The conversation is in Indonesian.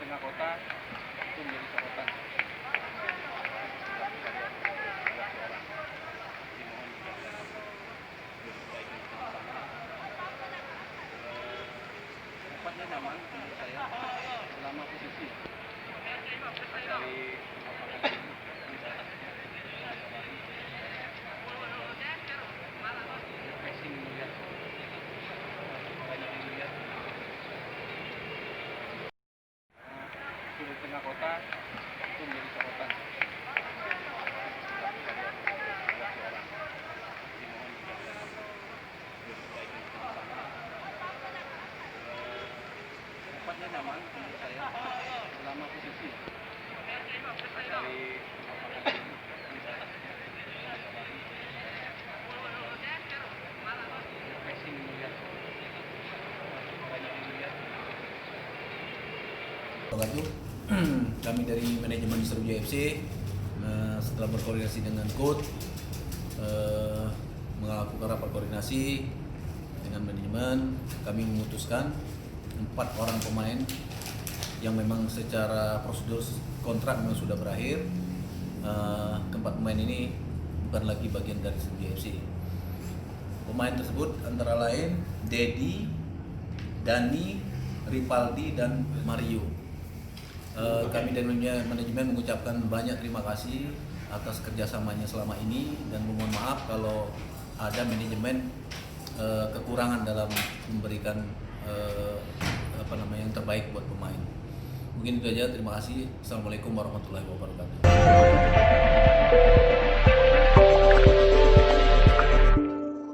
tengah kota itu menjadi sorotan. Tempatnya nyaman menurut saya selama posisi dari refreshing melihat banyak yang melihat di tengah kota itu menjadi sorotan. Tempatnya nyaman menurut saya selama posisi dari refreshing melihat banyak yang melihat. Kami dari manajemen Sriwijaya FC setelah berkoordinasi dengan coach melakukan rapat koordinasi dengan manajemen, kami memutuskan 4 orang pemain yang memang secara prosedur kontrak memang sudah berakhir. Keempat pemain ini bukan lagi bagian dari Sriwijaya FC. Pemain tersebut antara lain Dedi, Dani, Ripaldi, dan Mario. Kami dari manajemen mengucapkan banyak terima kasih atas kerjasamanya selama ini dan memohon maaf kalau ada manajemen kekurangan dalam memberikan yang terbaik buat pemain. Mungkin itu aja, terima kasih. Assalamualaikum warahmatullahi wabarakatuh.